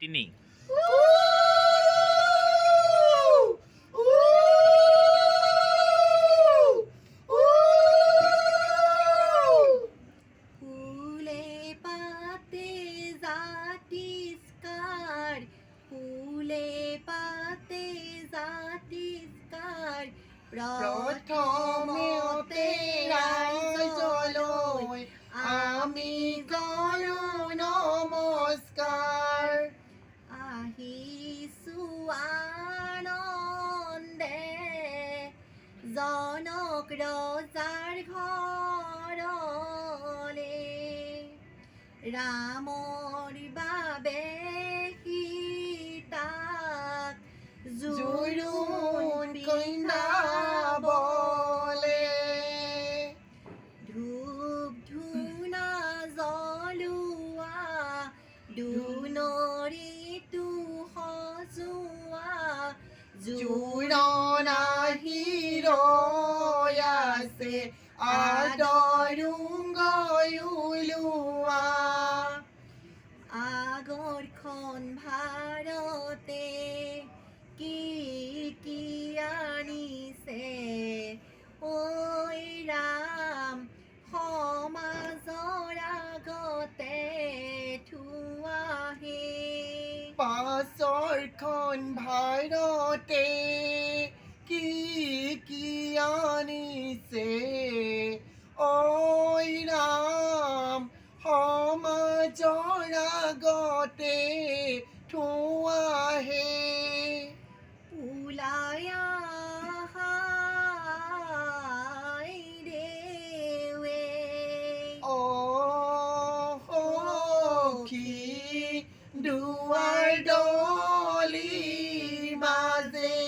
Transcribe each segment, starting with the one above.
3 ফুলে পাতে জাতিষ্কাৰ ফুলে পাতে জাতিষ্কাৰ প্ৰথমতে ৰাইজলৈ আমি কৰোঁ নমস্কাৰ আহিছোঁ আনন্দে জনক ৰজাৰ ঘৰলে ৰামৰ বাবে সীতাক জোৰোণ পিন্ধাবলে ধূপ ধূনা জ্বলোৱা দুনৰিটো সজোৱা জোৰোণ আহি ৰৈ আছে আদৰুংগৈ ওলোৱা আগৰখন ভাৰতে কি আনিছে ঐ ৰাম সমাজৰ আগতে থোৱাহে পাছৰখন ভাৰতে কি আনিছে ঐ ৰাম সমাজৰ আগতে থোৱাহে ওলাই আহাই দেৱে সখী দুৱাৰ দলিৰ মাজে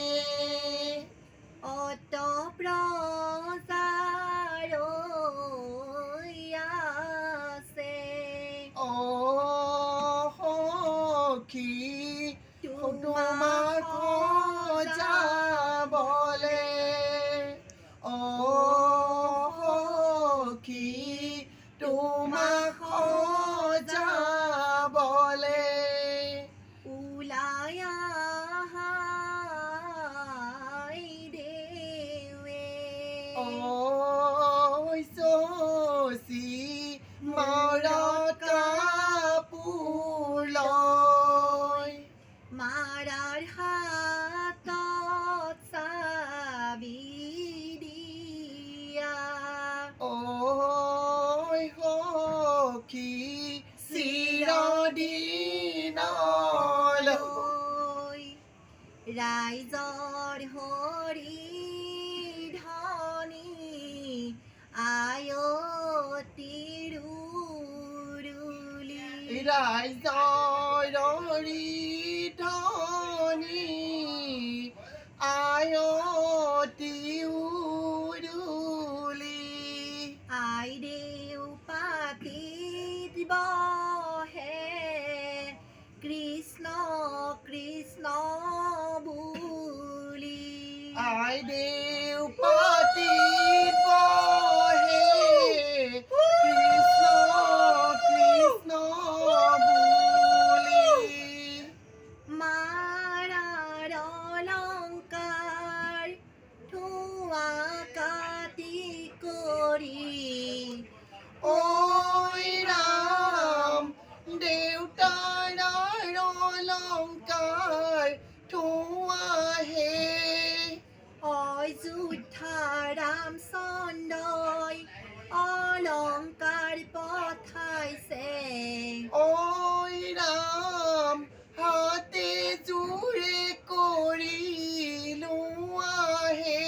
অত প্ৰজাৰ আছে সখী তোমাক সজাবলে সখী তোমাক সজাবলে ওলাই আহাই দেৱে শশী মৰত কাপোৰ লয় মাৰাৰ হাতত চাবি দিয়া সখী চিৰদিনলৈ ৰাইজৰ হৰি ধনী আয়তিৰুলি ৰাইজৰ হৰি ধনী আয়তি উৰুলি আইদেউ পাতিত বহে কৃষ্ণ কৃষ্ণ বুলি আইদেউ পাতিত বহে কৃষ্ণ কৃষ্ণ বুলি মাৰাৰ অলংকাৰ ধোৱা কাটি কৰি ঐ ৰাম দেউতাৰ অলংকাৰ ধোৱাহে অযোধ্যা ৰামচন্দ্ৰই অলংকাৰ পঠাইছে ঐ ৰাম হাতে জোৰে কৰি লোৱাহে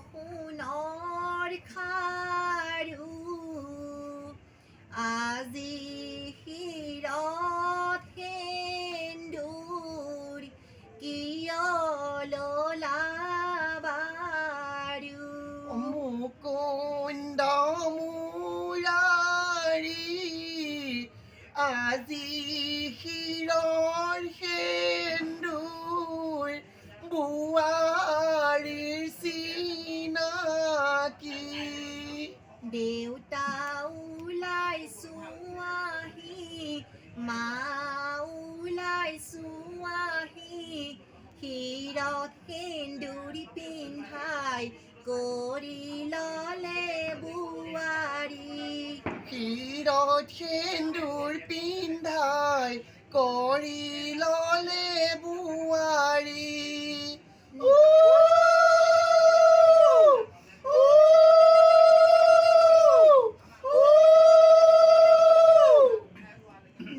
সোণৰ খাৰু আজি শিৰত সেন্দুৰ কিয় ললা বাৰু মুকুন্দ মুৰাৰী আজি শিৰৰ সেন্দুৰ বোৱাৰীৰ চিনাকি দেউতা ওলাইছো আহি মা চুৱাহি শিৰত সেন্দুৰী পিন্ধাই কৰি ল'লে বোৱাৰী শিৰত সেন্দুৰ পিন্ধাই কৰি ল'লে বোৱাৰী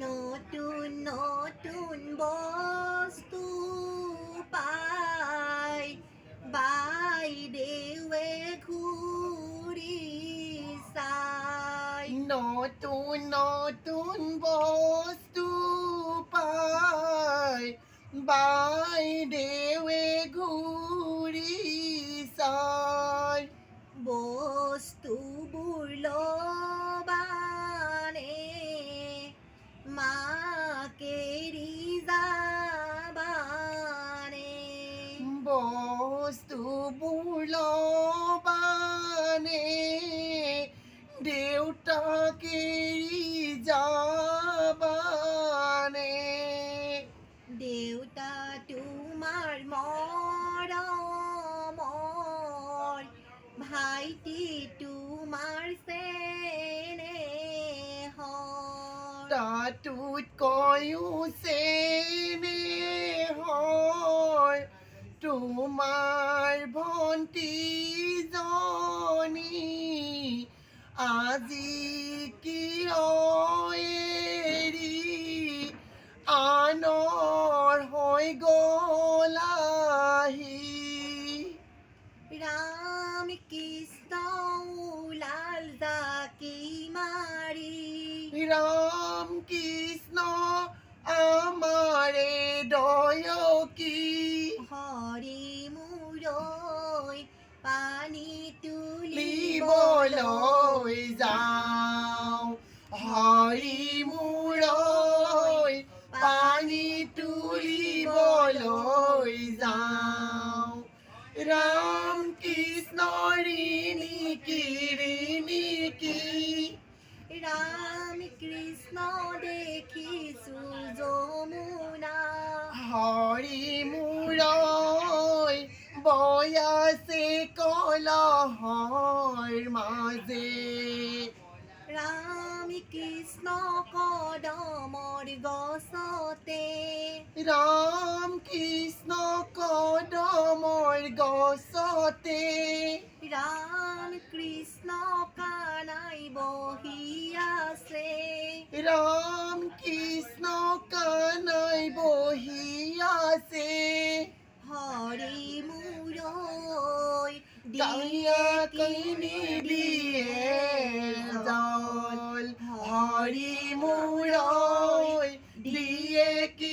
নতুন নতুন বস্তু পাই বাইদেৱে ঘূৰি চাই নতুন নতুন বস্তু পাই বাইদেৱে ঘূৰি চাই বস্তুবোৰ ল'বানে মাকেৰি যাবানে বস্তুবোৰ ল'বানে দেউতাক এৰি যাবানে দেউতা তোমাৰ মৰমৰ ভাইটি তোমাৰ চেনেহৰ তাতোতকৈও চেনেহৰ তোমাৰ ভণ্টিজনী আজি কিয় এৰি আনৰ হৈ গ'লাহি ৰাম কৃষ্ণ ওলাল জাকি মাৰি ৰাম কৃষ্ণ আমাৰে দয়কী হৰি মূৰৈ পানী তুলিবলৈ যাওঁ হৰি মূৰৈ পানী তুলিবলৈ যাওঁ ৰাম কৃষ্ণ ৰিণিকি ৰাম কৃষ্ণ দেখিছো যমুনা হৰি মূৰৈ বৈ আছে কলহৰ মাজে ৰাম কৃষ্ণ কদমৰ গছতে ৰাম কৃষ্ণ কদমৰ গছতে ৰাম কৃষ্ণ কানাই বহি আছে ৰাম কৃষ্ণ কানাই বহি আছে হৰি মূৰৈ কাইয়া কিনি দিয়ে জল হৰি মূৰৈ দিয়ে কি